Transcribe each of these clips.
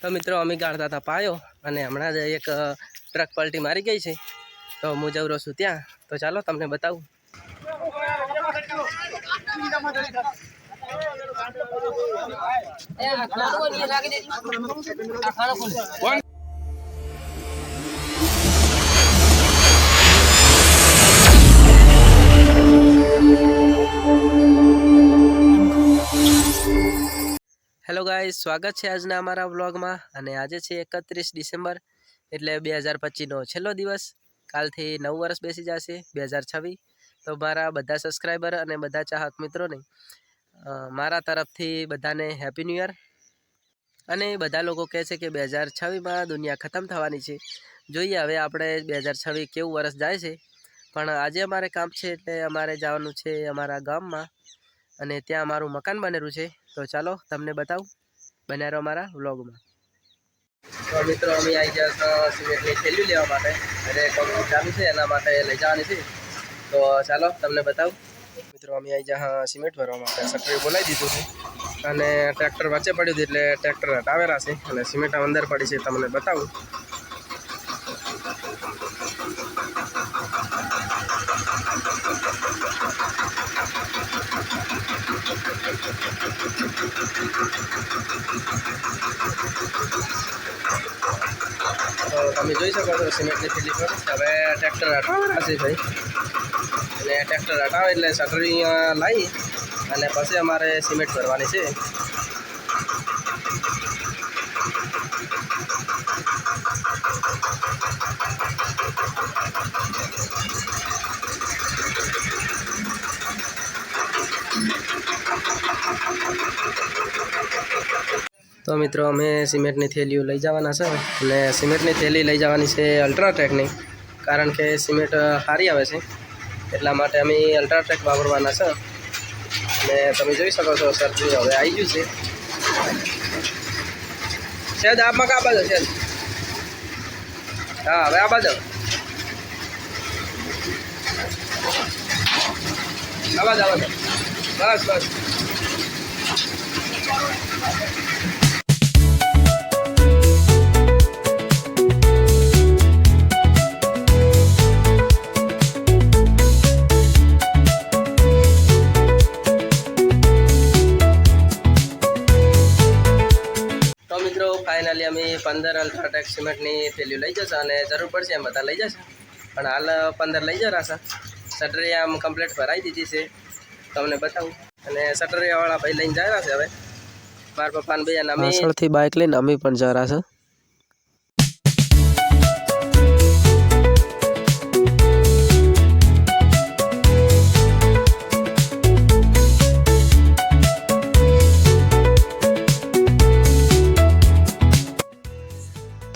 તો મિત્રો અમે ગાળતા હતા પાયો અને હમણાં જ એક ટ્રક પલટી મારી ગઈ છે તો હું જઉં રહું છું ત્યાં તો ચાલો તમને બતાવું હેલો ગાઈસ, સ્વાગત છે આજના અમારા વ્લોગમાં અને આજે છે 31 ડિસેમ્બર એટલે 2025નો છેલ્લો દિવસ. કાલથી નવું વર્ષ બેસી જશે 2026. તો મારા બધા સબસ્ક્રાઈબર અને બધા ચાહક મિત્રોને મારા તરફથી બધાને હેપી ન્યૂ યર. અને બધા લોકો કહે છે કે 2026માં દુનિયા ખતમ થવાની છે. જોઈએ હવે આપણે 2026 કેવું વર્ષ જાય છે. પણ આજે અમારે કામ છે એટલે અમારે જવાનું છે અમારા ગામમાં અને ત્યાં અમારું મકાન બનેલું છે. તો ચાલો તમને બતાવું, બન્યા રહો અમારા વ્લોગમાં. તો મિત્રો અમે આવી ગયા સિમેન્ટની થેલી લેવા માટે અને કંપની ચાલુ છે એના માટે લઈ જવાની છે. તો ચાલો તમને બતાવું. મિત્રો અમે આવી ગયા સિમેન્ટ ભરવા માટે સટરી બોલાવી દીધું છે અને ટ્રેક્ટર વચ્ચે પડ્યું હતું એટલે ટ્રેક્ટર હટાવેલા છે અને સિમેન્ટ અંદર પડી છે તમને બતાવું. તો તમે જોઈ શકો છો સિમેન્ટની થેલી પર હવે ટ્રેક્ટર હટાવેલા છે ભાઈ અને ટ્રેક્ટર હટાવે એટલે સટરી લાવી અને પછી અમારે સિમેન્ટ ભરવાની છે. તો મિત્રો અમે સિમેન્ટની થેલીઓ લઈ જવાના છે અને સિમેન્ટની થેલી લઈ જવાની છે અલ્ટ્રાટેકની, કારણ કે સિમેન્ટ સારી આવે છે એટલા માટે અમે અલ્ટ્રાટેક વાપરવાના છે. અને તમે જોઈ શકો છો સટરી હવે આવી ગયું છે. શેદ આપમાં કા બાજુ શેદ, હા હવે આ બાજુ આવાજ બસ બસ. મિત્રો ફાઇનલી અમે 15 અલ્ટ્રાટેક સિમેન્ટની થેલીઓ લઈ જશે અને જરૂર પડશે એમ બધા લઈ જશે, પણ હાલ 15 લઈ જશે. સટરી આમ કમ્પ્લીટ ભરાઈ દીધી છે તમને બતાવું અને સટરીવાળા ભાઈ લઈને જયા છે. હવે મારા પપ્પાને બે અને પાછળથી બાઇક લઈને અમે પણ જરા છે.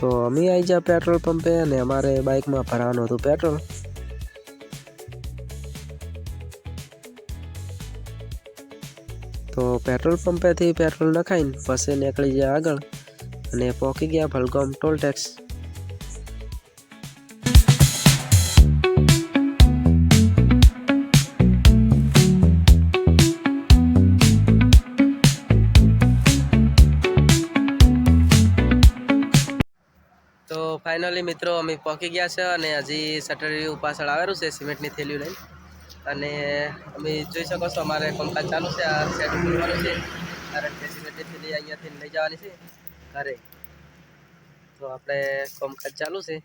તો અમે આવી જા પેટ્રોલ પંપે અને અમારે બાઇકમાં ભરવાનું હતું પેટ્રોલ. તો પેટ્રોલ પંપેથી પેટ્રોલ નખાઈને પછી નીકળી ગયા આગળ અને પહોંચી ગયા ભલગામ ટોલ ટેક્સ. તો ફાઇનલી મિત્રો અમે પહોંચી ગયા છે અને હજી સટરી પાછળ આવેલું છે સિમેન્ટની થેલીઓ લઈને અને અમે જોઈ શકો છો અમારે કામકાજ ચાલુ છે. આ સેટ ખોલવાનું છે કારણ કે સિમેન્ટની થેલી અહીંયાથી લઈ જવાની છે ઘરે. તો આપણે કામકાજ ચાલુ છે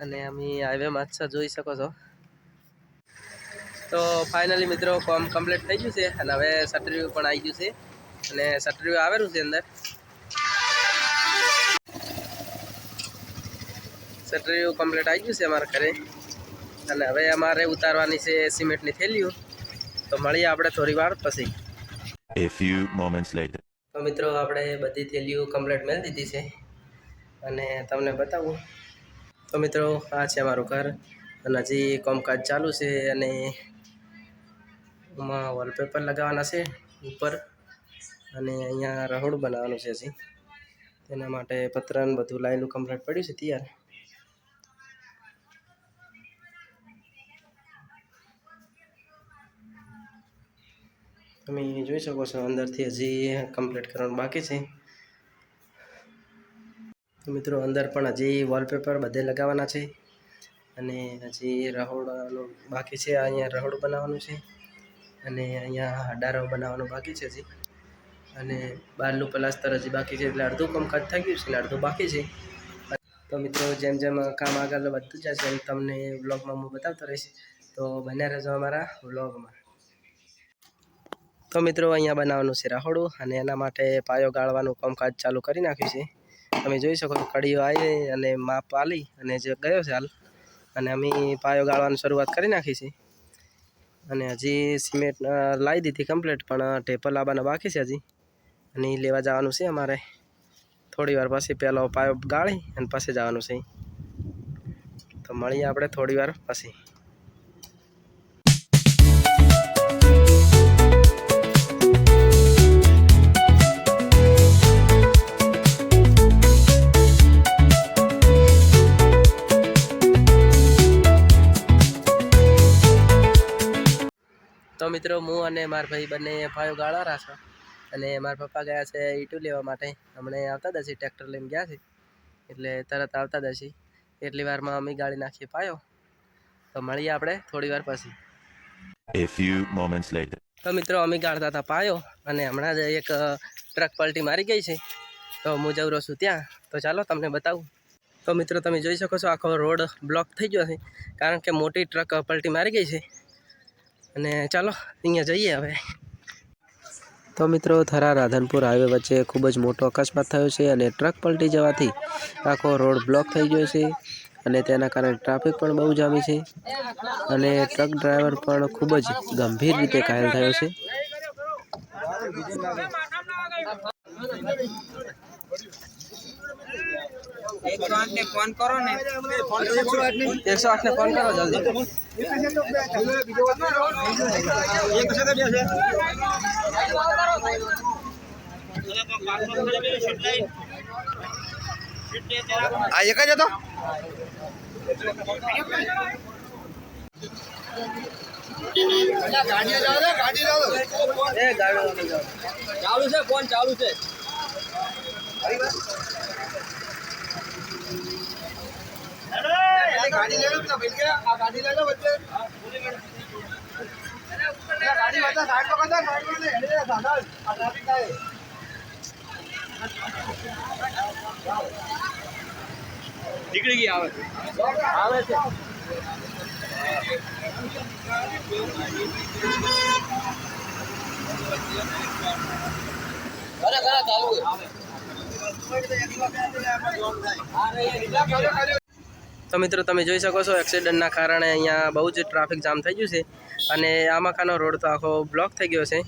અને અમે હાઈવેમાં જ જોઈ શકો છો. તો ફાઇનલી મિત્રો કામ કમ્પ્લીટ થઈ ગયું છે અને હવે સટરીઓ પણ આવી ગયું છે અને સટરીઓ આવેલું છે અંદર. સટરીઓ કમ્પ્લીટ આવી ગયું છે અમારા ઘરે અને હવે અમારે ઉતારવાની છે સિમેન્ટની થેલીઓ. તો મળીએ આપણે થોડી વાર પછી. A few moments later. તો મિત્રો આપણે બધી થેલીઓ કમ્પ્લીટ મેળ દીધી છે અને તમને બતાવું. તો મિત્રો આ છે અમારું ઘર અને હજી કામકાજ ચાલુ છે અને એમાં વોલપેપર લગાવવાના છે ઉપર અને અહીંયા રહોડું બનાવવાનું છે હજી. તેના માટે પતરાને બધું લાઈનું કમ્પ્લીટ પડ્યું છે તૈયાર. તમે જોઈ શકો છો અંદરથી હજી કમ્પ્લીટ કરવાનું બાકી છે. તો મિત્રો અંદર પણ હજી વોલપેપર બધે લગાવવાના છે અને હજી રહોડાનું બાકી છે. અહીંયા રહોડું બનાવવાનું છે અને અહીંયા હાડારો બનાવવાનું બાકી છે હજી, અને બહારનું પ્લાસ્ટર હજી બાકી છે. એટલે અડધું કામ કટ થઈ ગયું છે અને અડધું બાકી છે. તો મિત્રો જેમ જેમ કામ આગળ વધતું જશે એમ તમને વ્લોગમાં હું બતાવતો રહીશ, તો બન્યા રહેજો અમારા વ્લોગમાં. તો મિત્રો અહીંયા બનાવવાનું છે રહોડું અને એના માટે પાયો ગાળવાનું કામકાજ ચાલુ કરી નાખ્યું છે. તમે જોઈ શકો છો કડીઓ આવી અને માપ આલી અને જે ગયો છે હાલ, અને અમે પાયો ગાળવાની શરૂઆત કરી નાખી છે. અને હજી સિમેન્ટ લાવી દીધી કમ્પ્લીટ, પણ ટેપર લાવવાના બાકી છે હજી, અને લેવા જવાનું છે અમારે થોડી વાર પછી. પહેલો પાયો ગાળી અને પછી જવાનું છે. તો મળીએ આપણે થોડી વાર પછી. તો મિત્રો હું અને મારા ભાઈ બંને પાયો ગાળવા રહ્યા છો, અને મારા પપ્પા ગયા છે ઈંટું લેવા માટે. હમણાં આવતા જશે, ટ્રેક્ટર લઈને ગયા છે એટલે તરત આવતા જશે. એટલી વારમાં અમે ગાળી નાખીએ પાયો. તો મળીએ આપણે થોડી વાર પછી. A few moments later. તો મિત્રો અમે ગાળતા હતા પાયો, અને હમણાં જ એક ટ્રક પલટી મારી ગઈ છે. તો હું જઉં રહું છું ત્યાં, તો ચાલો તમને બતાવું. તો મિત્રો તમે જોઈ શકો છો આખો રોડ બ્લોક થઈ ગયો છે, કારણ કે મોટી ટ્રક પલટી મારી ગઈ છે. અને ચાલો અહીંયા જઈએ હવે. તો મિત્રો થરા રાધનપુર હાઈવે વચ્ચે ખૂબ જ મોટો અકસ્માત થયો છે, અને ટ્રક પલટી જવાથી આખો રોડ બ્લોક થઈ ગયો છે, અને તેના કારણે ટ્રાફિક પણ બહુ જામી છે, અને ટ્રક ડ્રાઈવર પણ ખૂબ જ ગંભીર રીતે ઘાયલ થયો છે. ફોન કરો ને, 108 ને ફોન કરો જલ્દી. આ એક જ હતો. ચાલુ છે, ફોન ચાલુ છે. ગાડી ले लो भैया, आ गाड़ी ले लो बच्चे. गाड़ी बता साइड को कर, साइड में ले ले दादा, आ ट्रैफिक का है. નીકળી ગઈ આવે છે. અરે ઘરે ચાલુ છે. તો મિત્રો તમે જોઈ શકો છો એક્સિડન્ટના કારણે અહીંયા બહુ જ ટ્રાફિક જામ થઈ ગયું છે, અને આમાખાનો રોડ તો આખો બ્લોક થઈ ગયો છે,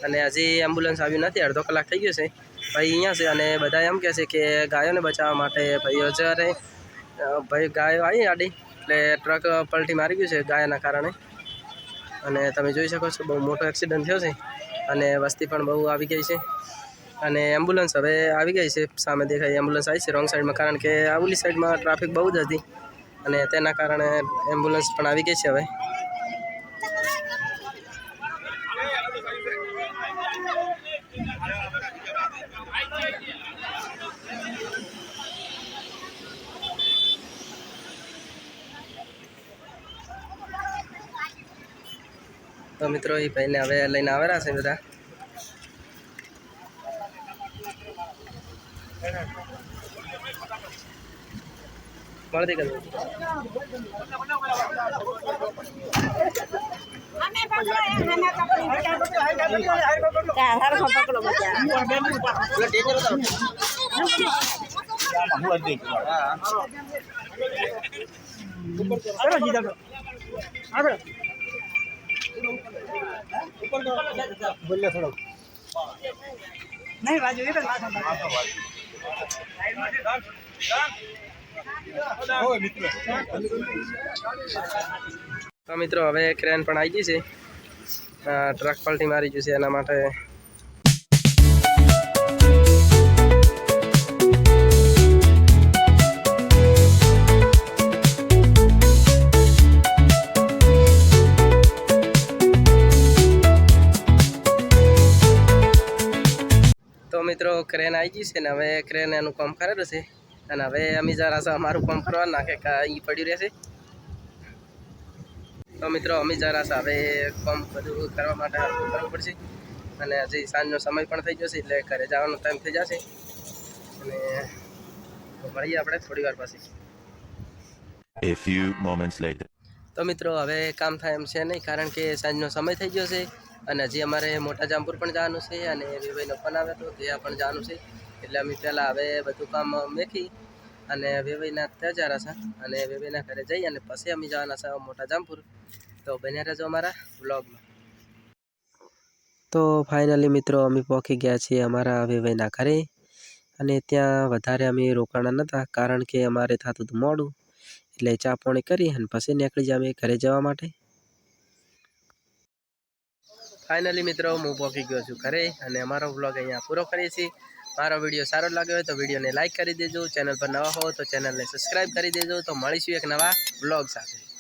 અને હજી એમ્બ્યુલન્સ આવ્યું નથી. અડધો કલાક થઈ ગયો છે. ભાઈ અહીંયા છે, અને બધા એમ કહે છે કે ગાયોને બચાવવા માટે ભાઈઓ જ્યારે ભાઈ ગાયો આવી આડી એટલે ટ્રક પલટી મારી ગયું છે ગાયના કારણે. અને તમે જોઈ શકો છો બહુ મોટો એક્સિડન્ટ થયો છે, અને વસ્તી પણ બહુ આવી ગઈ છે, અને એમ્બ્યુલન્સ હવે આવી ગઈ છે. સામે દેખાય એમ્બ્યુલન્સ આવી છે રોંગ સાઈડમાં, કારણ કે આવલી સાઈડમાં ટ્રાફિક બહુ જ હતી, અને તેના કારણે એમ્બ્યુલન્સ પણ આવી ગઈ છે હવે. તો મિત્રો એ ભાઈને હવે લઈને આવેલા છે બધા. મળતી કરું બોલ્યા થોડો નહીં બાજુ એ તો મિત્રો હવે ક્રેન પણ આવી ગઈ છે. ટ્રક પલટી મારી ગયું છે, એના માટે મિત્રો ક્રેન આવી ગઈ છે, ને હવે ક્રેન એનું કામ કરેલું છે. અને હવે અમે જરા અમારું કામ કરવા નાખે કે અહીં પડ્યું રહેશે. તો મિત્રો અમે જરા હવે કામ બધું કરવા માટે કરવું પડશે. અને હજી સાંજનો સમય પણ થઈ જશે એટલે ઘરે જવાનો ટાઈમ થઈ જશે. અને મળીએ આપણે થોડી વાર પછી. A few moments later. તો મિત્રો હવે કામ થાય એમ છે નહીં, કારણ કે સાંજનો સમય થઈ ગયો છે. અને હજી અમારે મોટા જામપુર પણ જવાનું છે અને વેવાઈનો ફોન આવ્યો હતો ત્યાં પણ જવાનું છે. એટલે અમે પહેલાં હવે બધું કામ મેકી અને વેવાઈના ત્યાં જરા છે અને વેવાઈના ઘરે જઈ અને પછી અમે જવાના છે મોટા જામપુર. તો બન્યા રહેજો અમારા વ્લોગમાં. તો ફાઇનલી મિત્રો અમે પહોંચી ગયા છીએ અમારા વેવાઈના ઘરે. અને ત્યાં વધારે અમે રોકાણા નહોતા, કારણ કે અમારે થતું હતું મોડું. એટલે ચા પાણી કરી અને પછી નીકળી જાય અમે ઘરે જવા માટે. ફાઇનલી મિત્રો હું પહોંચી ગયો છું ઘરે અને અમારો વ્લોગ અહીંયા પૂરો કરીએ છીએ. મારો વિડીયો સારો લાગ્યો હોય તો વિડીયોને લાઇક કરી દેજો. ચેનલ પર નવા હો તો ચેનલને સબસ્ક્રાઈબ કરી દેજો. તો મળીશું એક નવા વ્લોગ સાથે.